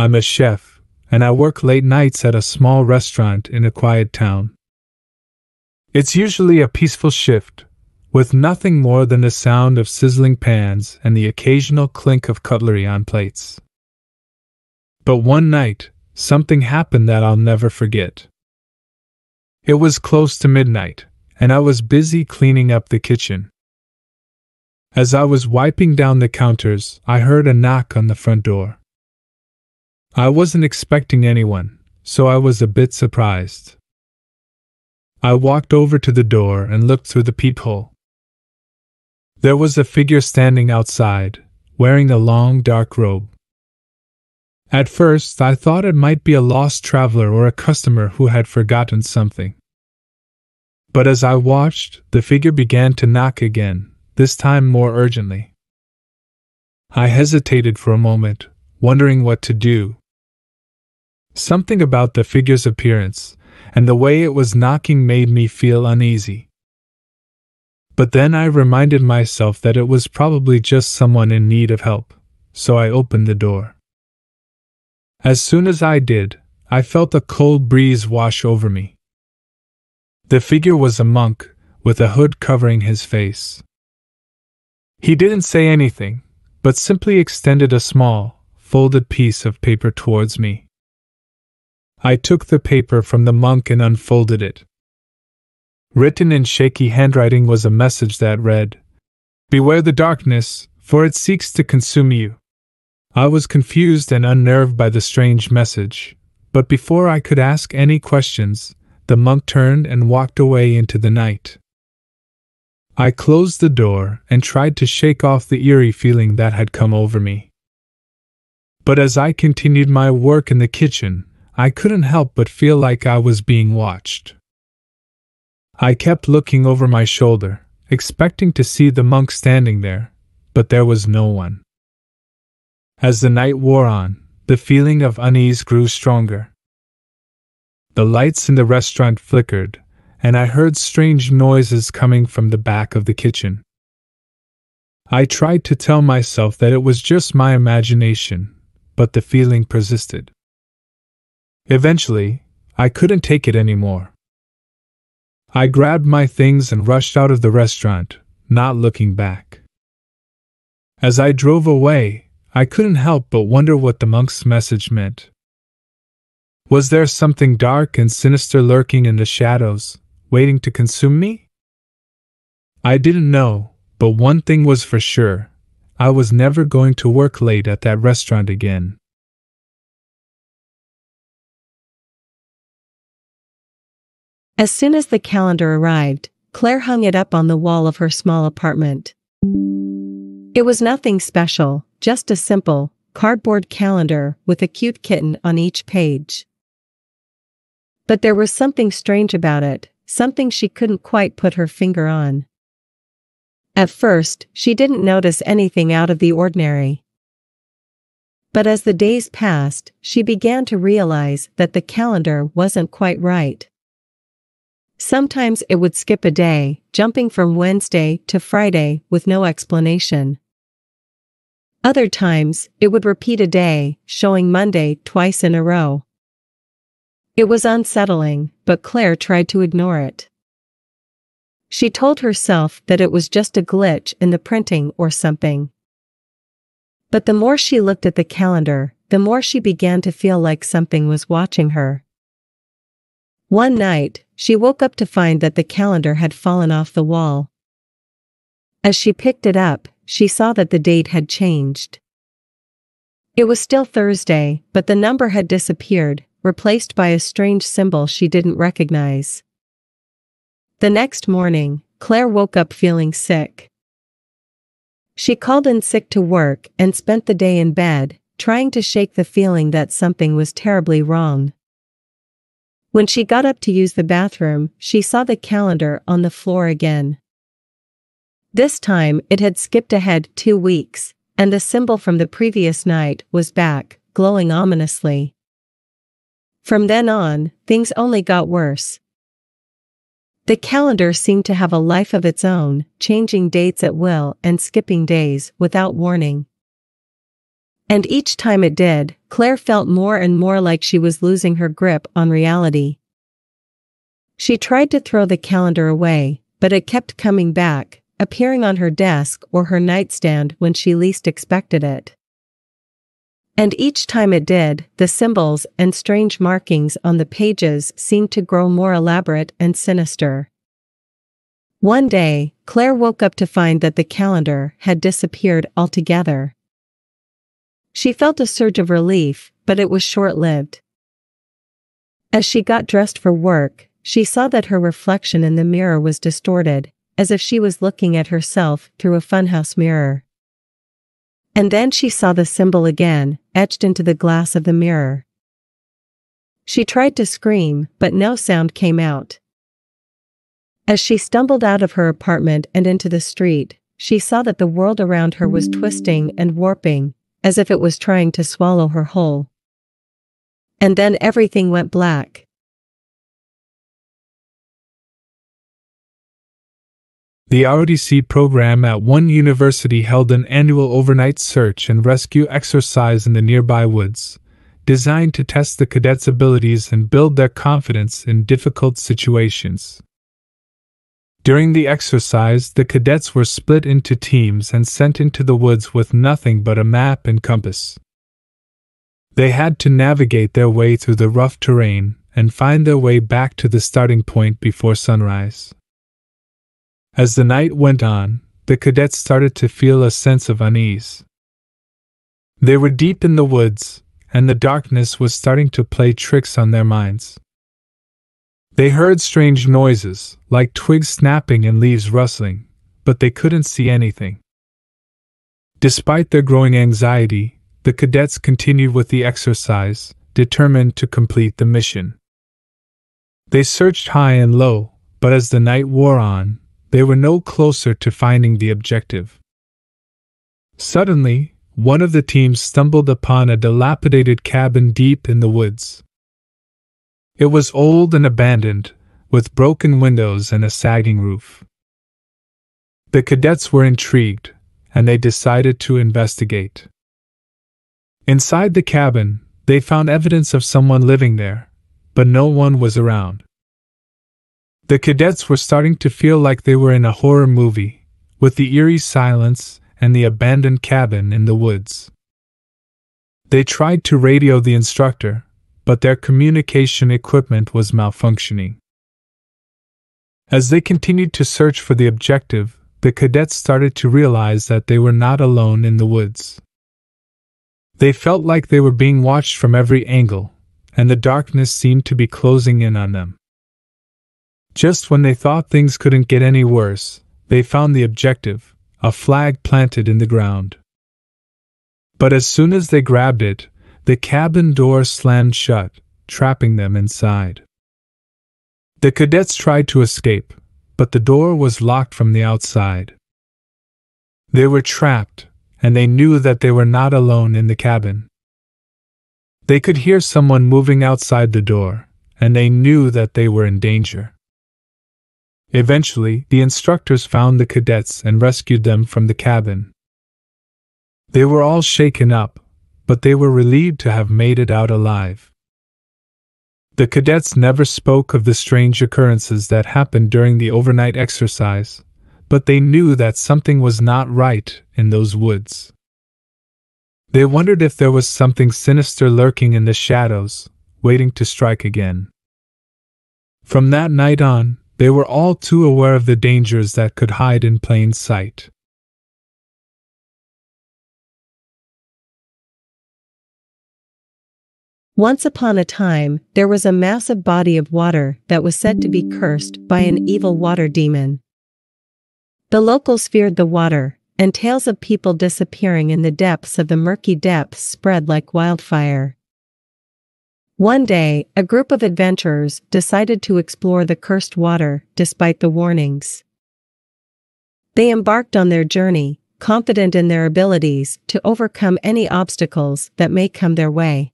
I'm a chef, and I work late nights at a small restaurant in a quiet town. It's usually a peaceful shift, with nothing more than the sound of sizzling pans and the occasional clink of cutlery on plates. But one night, something happened that I'll never forget. It was close to midnight, and I was busy cleaning up the kitchen. As I was wiping down the counters, I heard a knock on the front door. I wasn't expecting anyone, so I was a bit surprised. I walked over to the door and looked through the peephole. There was a figure standing outside, wearing a long dark robe. At first, I thought it might be a lost traveler or a customer who had forgotten something. But as I watched, the figure began to knock again, this time more urgently. I hesitated for a moment, wondering what to do. Something about the figure's appearance and the way it was knocking made me feel uneasy. But then I reminded myself that it was probably just someone in need of help, so I opened the door. As soon as I did, I felt a cold breeze wash over me. The figure was a monk, with a hood covering his face. He didn't say anything, but simply extended a small, folded piece of paper towards me. I took the paper from the monk and unfolded it. Written in shaky handwriting was a message that read, "Beware the darkness, for it seeks to consume you." I was confused and unnerved by the strange message, but before I could ask any questions, the monk turned and walked away into the night. I closed the door and tried to shake off the eerie feeling that had come over me. But as I continued my work in the kitchen, I couldn't help but feel like I was being watched. I kept looking over my shoulder, expecting to see the monk standing there, but there was no one. As the night wore on, the feeling of unease grew stronger. The lights in the restaurant flickered, and I heard strange noises coming from the back of the kitchen. I tried to tell myself that it was just my imagination, but the feeling persisted. Eventually, I couldn't take it anymore. I grabbed my things and rushed out of the restaurant, not looking back. As I drove away, I couldn't help but wonder what the monk's message meant. Was there something dark and sinister lurking in the shadows, waiting to consume me? I didn't know, but one thing was for sure: I was never going to work late at that restaurant again. As soon as the calendar arrived, Claire hung it up on the wall of her small apartment. It was nothing special, just a simple, cardboard calendar with a cute kitten on each page. But there was something strange about it, something she couldn't quite put her finger on. At first, she didn't notice anything out of the ordinary. But as the days passed, she began to realize that the calendar wasn't quite right. Sometimes it would skip a day, jumping from Wednesday to Friday with no explanation. Other times, it would repeat a day, showing Monday twice in a row. It was unsettling, but Claire tried to ignore it. She told herself that it was just a glitch in the printing or something. But the more she looked at the calendar, the more she began to feel like something was watching her. One night, she woke up to find that the calendar had fallen off the wall. As she picked it up, she saw that the date had changed. It was still Thursday, but the number had disappeared, replaced by a strange symbol she didn't recognize. The next morning, Claire woke up feeling sick. She called in sick to work and spent the day in bed, trying to shake the feeling that something was terribly wrong. When she got up to use the bathroom, she saw the calendar on the floor again. This time, it had skipped ahead 2 weeks, and the symbol from the previous night was back, glowing ominously. From then on, things only got worse. The calendar seemed to have a life of its own, changing dates at will and skipping days without warning. And each time it did, Claire felt more and more like she was losing her grip on reality. She tried to throw the calendar away, but it kept coming back, appearing on her desk or her nightstand when she least expected it. And each time it did, the symbols and strange markings on the pages seemed to grow more elaborate and sinister. One day, Claire woke up to find that the calendar had disappeared altogether. She felt a surge of relief, but it was short-lived. As she got dressed for work, she saw that her reflection in the mirror was distorted, as if she was looking at herself through a funhouse mirror. And then she saw the symbol again, etched into the glass of the mirror. She tried to scream, but no sound came out. As she stumbled out of her apartment and into the street, she saw that the world around her was twisting and warping, as if it was trying to swallow her whole. And then everything went black. The ROTC program at one university held an annual overnight search and rescue exercise in the nearby woods, designed to test the cadets' abilities and build their confidence in difficult situations. During the exercise, the cadets were split into teams and sent into the woods with nothing but a map and compass. They had to navigate their way through the rough terrain and find their way back to the starting point before sunrise. As the night went on, the cadets started to feel a sense of unease. They were deep in the woods, and the darkness was starting to play tricks on their minds. They heard strange noises, like twigs snapping and leaves rustling, but they couldn't see anything. Despite their growing anxiety, the cadets continued with the exercise, determined to complete the mission. They searched high and low, but as the night wore on, they were no closer to finding the objective. Suddenly, one of the teams stumbled upon a dilapidated cabin deep in the woods. It was old and abandoned, with broken windows and a sagging roof. The cadets were intrigued, and they decided to investigate. Inside the cabin, they found evidence of someone living there, but no one was around. The cadets were starting to feel like they were in a horror movie, with the eerie silence and the abandoned cabin in the woods. They tried to radio the instructor, but their communication equipment was malfunctioning. As they continued to search for the objective, the cadets started to realize that they were not alone in the woods. They felt like they were being watched from every angle, and the darkness seemed to be closing in on them. Just when they thought things couldn't get any worse, they found the objective, a flag planted in the ground. But as soon as they grabbed it, the cabin door slammed shut, trapping them inside. The cadets tried to escape, but the door was locked from the outside. They were trapped, and they knew that they were not alone in the cabin. They could hear someone moving outside the door, and they knew that they were in danger. Eventually, the instructors found the cadets and rescued them from the cabin. They were all shaken up, but they were relieved to have made it out alive. The cadets never spoke of the strange occurrences that happened during the overnight exercise, but they knew that something was not right in those woods. They wondered if there was something sinister lurking in the shadows, waiting to strike again. From that night on, they were all too aware of the dangers that could hide in plain sight. Once upon a time, there was a massive body of water that was said to be cursed by an evil water demon. The locals feared the water, and tales of people disappearing in the depths of the murky depths spread like wildfire. One day, a group of adventurers decided to explore the cursed water despite the warnings. They embarked on their journey, confident in their abilities to overcome any obstacles that may come their way.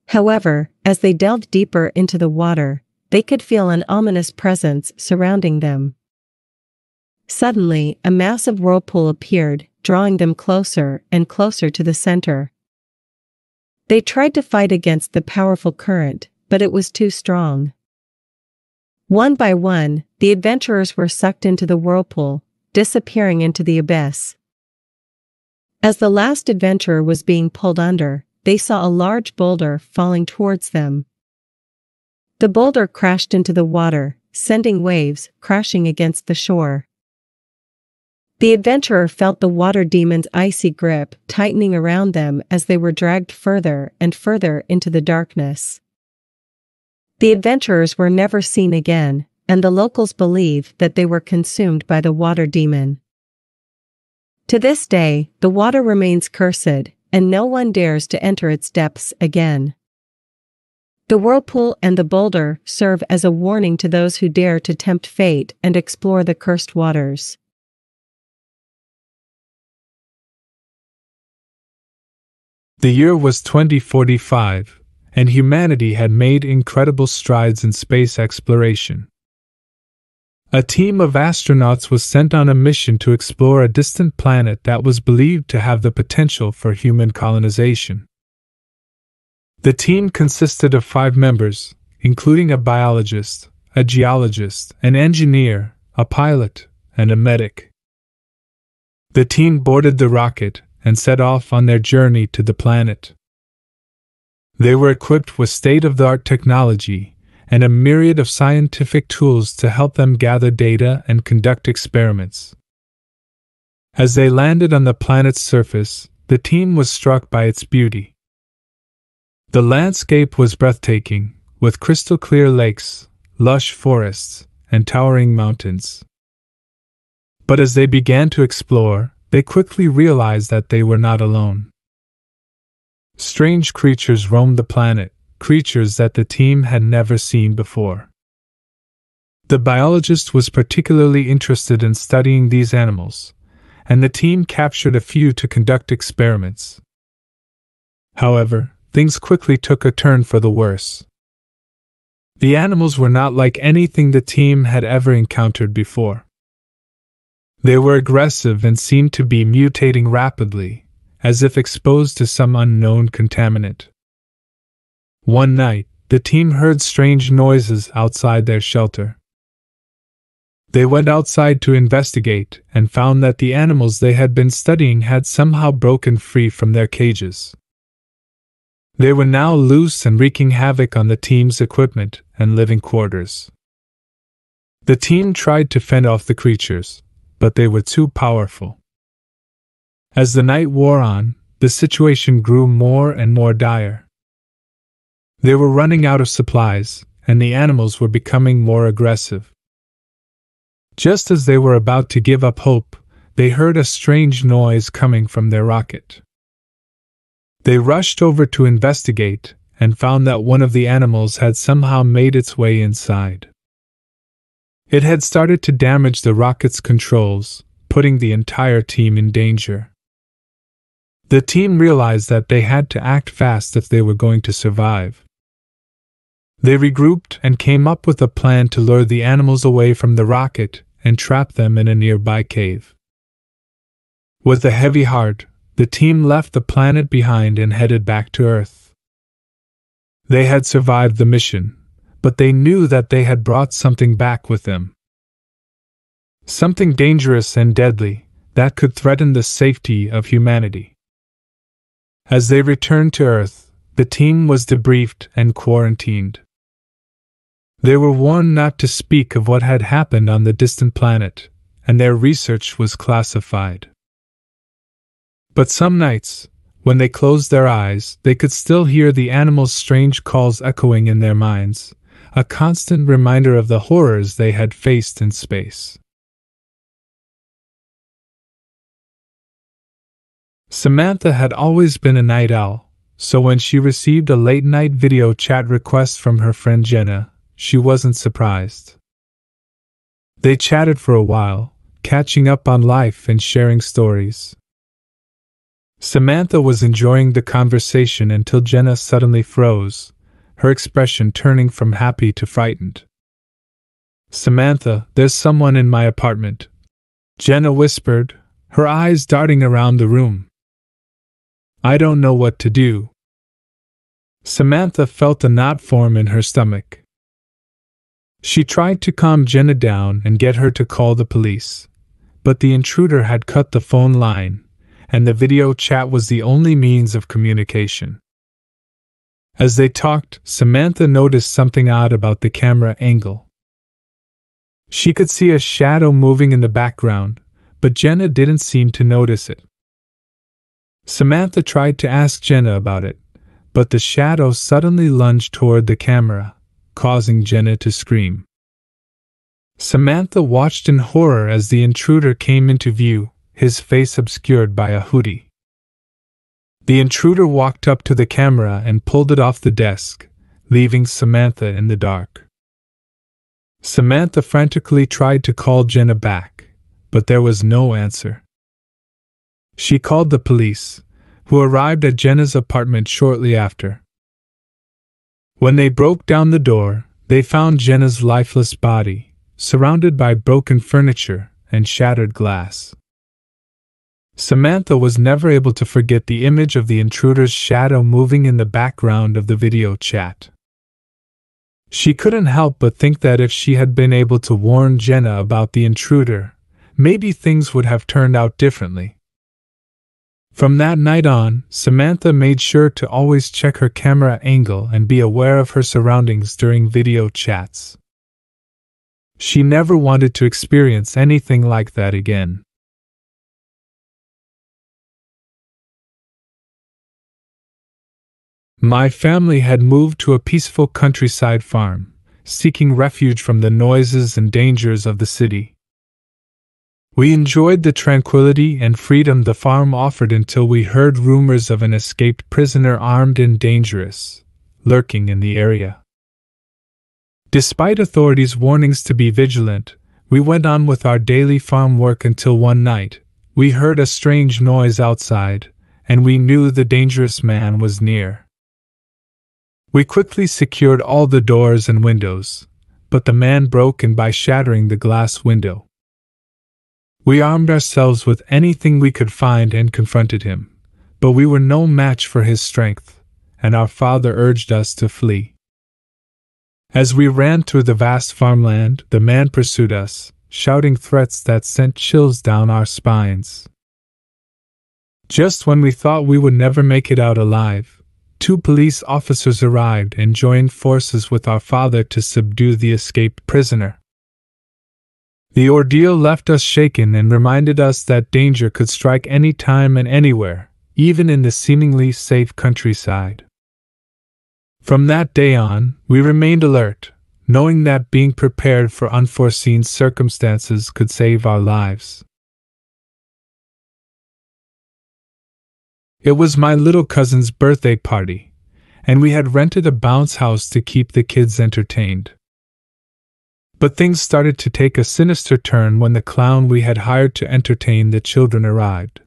However, as they delved deeper into the water, they could feel an ominous presence surrounding them. Suddenly, a massive whirlpool appeared, drawing them closer and closer to the center. They tried to fight against the powerful current, but it was too strong. One by one, the adventurers were sucked into the whirlpool, disappearing into the abyss. As the last adventurer was being pulled under, they saw a large boulder falling towards them. The boulder crashed into the water, sending waves crashing against the shore. The adventurer felt the water demon's icy grip tightening around them as they were dragged further and further into the darkness. The adventurers were never seen again, and the locals believe that they were consumed by the water demon. To this day, the water remains cursed, and no one dares to enter its depths again. The whirlpool and the boulder serve as a warning to those who dare to tempt fate and explore the cursed waters. The year was 2045, and humanity had made incredible strides in space exploration. A team of astronauts was sent on a mission to explore a distant planet that was believed to have the potential for human colonization. The team consisted of 5 members, including a biologist, a geologist, an engineer, a pilot, and a medic. The team boarded the rocket and set off on their journey to the planet. They were equipped with state-of-the-art technology and a myriad of scientific tools to help them gather data and conduct experiments. As they landed on the planet's surface, the team was struck by its beauty. The landscape was breathtaking, with crystal-clear lakes, lush forests, and towering mountains. But as they began to explore, they quickly realized that they were not alone. Strange creatures roamed the planet, creatures that the team had never seen before. The biologist was particularly interested in studying these animals, and the team captured a few to conduct experiments. However, things quickly took a turn for the worse. The animals were not like anything the team had ever encountered before. They were aggressive and seemed to be mutating rapidly, as if exposed to some unknown contaminant. One night, the team heard strange noises outside their shelter. They went outside to investigate and found that the animals they had been studying had somehow broken free from their cages. They were now loose and wreaking havoc on the team's equipment and living quarters. The team tried to fend off the creatures, but they were too powerful. As the night wore on, the situation grew more and more dire. They were running out of supplies, and the animals were becoming more aggressive. Just as they were about to give up hope, they heard a strange noise coming from their rocket. They rushed over to investigate and found that one of the animals had somehow made its way inside. It had started to damage the rocket's controls, putting the entire team in danger. The team realized that they had to act fast if they were going to survive. They regrouped and came up with a plan to lure the animals away from the rocket and trap them in a nearby cave. With a heavy heart, the team left the planet behind and headed back to Earth. They had survived the mission, but they knew that they had brought something back with them. Something dangerous and deadly that could threaten the safety of humanity. As they returned to Earth, the team was debriefed and quarantined. They were warned not to speak of what had happened on the distant planet, and their research was classified. But some nights, when they closed their eyes, they could still hear the animals' strange calls echoing in their minds, a constant reminder of the horrors they had faced in space. Samantha had always been a night owl, so when she received a late-night video chat request from her friend Jenna, she wasn't surprised. They chatted for a while, catching up on life and sharing stories. Samantha was enjoying the conversation until Jenna suddenly froze, her expression turning from happy to frightened. "Samantha, there's someone in my apartment," Jenna whispered, her eyes darting around the room. "I don't know what to do." Samantha felt a knot form in her stomach. She tried to calm Jenna down and get her to call the police, but the intruder had cut the phone line, and the video chat was the only means of communication. As they talked, Samantha noticed something odd about the camera angle. She could see a shadow moving in the background, but Jenna didn't seem to notice it. Samantha tried to ask Jenna about it, but the shadow suddenly lunged toward the camera, causing Jenna to scream. Samantha watched in horror as the intruder came into view, his face obscured by a hoodie. The intruder walked up to the camera and pulled it off the desk, leaving Samantha in the dark. Samantha frantically tried to call Jenna back, but there was no answer. She called the police, who arrived at Jenna's apartment shortly after. When they broke down the door, they found Jenna's lifeless body, surrounded by broken furniture and shattered glass. Samantha was never able to forget the image of the intruder's shadow moving in the background of the video chat. She couldn't help but think that if she had been able to warn Jenna about the intruder, maybe things would have turned out differently. From that night on, Samantha made sure to always check her camera angle and be aware of her surroundings during video chats. She never wanted to experience anything like that again. My family had moved to a peaceful countryside farm, seeking refuge from the noises and dangers of the city. We enjoyed the tranquility and freedom the farm offered until we heard rumors of an escaped prisoner armed and dangerous, lurking in the area. Despite authorities' warnings to be vigilant, we went on with our daily farm work until one night, we heard a strange noise outside, and we knew the dangerous man was near. We quickly secured all the doors and windows, but the man broke in by shattering the glass window. We armed ourselves with anything we could find and confronted him, but we were no match for his strength, and our father urged us to flee. As we ran through the vast farmland, the man pursued us, shouting threats that sent chills down our spines. Just when we thought we would never make it out alive, 2 police officers arrived and joined forces with our father to subdue the escaped prisoner. The ordeal left us shaken and reminded us that danger could strike any time and anywhere, even in the seemingly safe countryside. From that day on, we remained alert, knowing that being prepared for unforeseen circumstances could save our lives. It was my little cousin's birthday party, and we had rented a bounce house to keep the kids entertained. But things started to take a sinister turn when the clown we had hired to entertain the children arrived.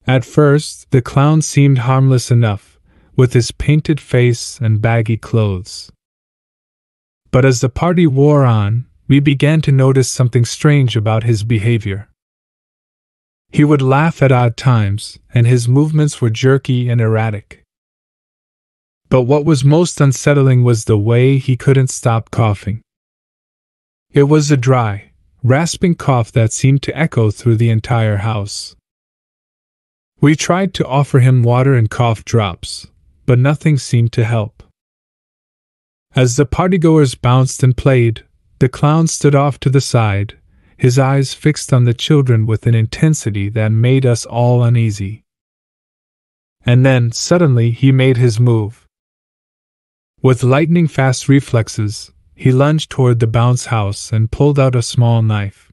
At first, the clown seemed harmless enough, with his painted face and baggy clothes. But as the party wore on, we began to notice something strange about his behavior. He would laugh at odd times, and his movements were jerky and erratic. But what was most unsettling was the way he couldn't stop coughing. It was a dry, rasping cough that seemed to echo through the entire house. We tried to offer him water and cough drops, but nothing seemed to help. As the partygoers bounced and played, the clown stood off to the side, his eyes fixed on the children with an intensity that made us all uneasy. And then, suddenly, he made his move. With lightning-fast reflexes, he lunged toward the bounce house and pulled out a small knife.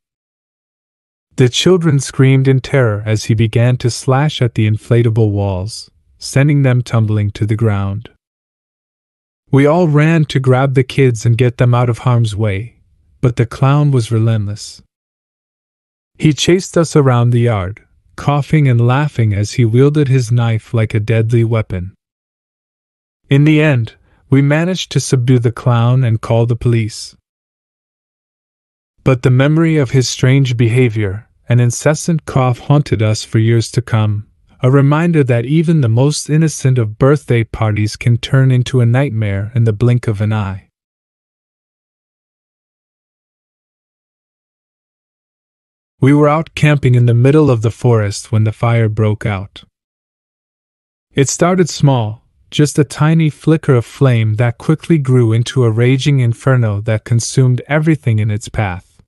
The children screamed in terror as he began to slash at the inflatable walls, sending them tumbling to the ground. We all ran to grab the kids and get them out of harm's way, but the clown was relentless. He chased us around the yard, coughing and laughing as he wielded his knife like a deadly weapon. In the end, we managed to subdue the clown and call the police. But the memory of his strange behavior, an incessant cough haunted us for years to come, a reminder that even the most innocent of birthday parties can turn into a nightmare in the blink of an eye. We were out camping in the middle of the forest when the fire broke out. It started small, just a tiny flicker of flame that quickly grew into a raging inferno that consumed everything in its path.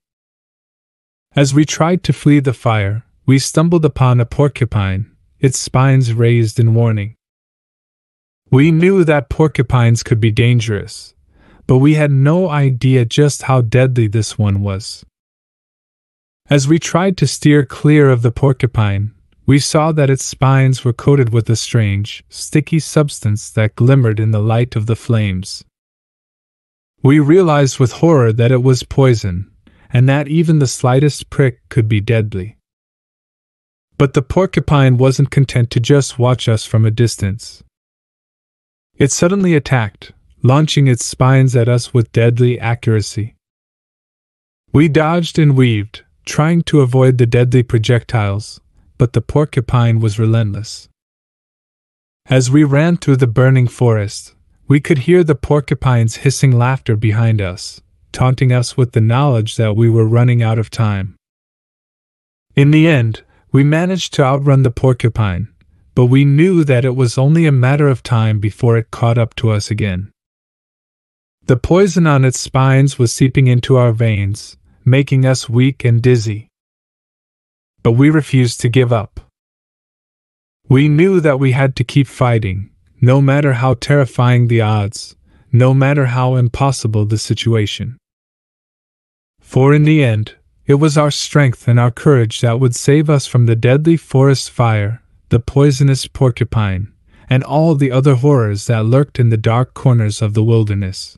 As we tried to flee the fire, we stumbled upon a porcupine, its spines raised in warning. We knew that porcupines could be dangerous, but we had no idea just how deadly this one was. As we tried to steer clear of the porcupine, we saw that its spines were coated with a strange, sticky substance that glimmered in the light of the flames. We realized with horror that it was poison, and that even the slightest prick could be deadly. But the porcupine wasn't content to just watch us from a distance. It suddenly attacked, launching its spines at us with deadly accuracy. We dodged and weaved, trying to avoid the deadly projectiles, but the porcupine was relentless. As we ran through the burning forest, we could hear the porcupine's hissing laughter behind us, taunting us with the knowledge that we were running out of time. In the end, we managed to outrun the porcupine, but we knew that it was only a matter of time before it caught up to us again. The poison on its spines was seeping into our veins, making us weak and dizzy. But we refused to give up. We knew that we had to keep fighting, no matter how terrifying the odds, no matter how impossible the situation. For in the end, it was our strength and our courage that would save us from the deadly forest fire, the poisonous porcupine, and all the other horrors that lurked in the dark corners of the wilderness.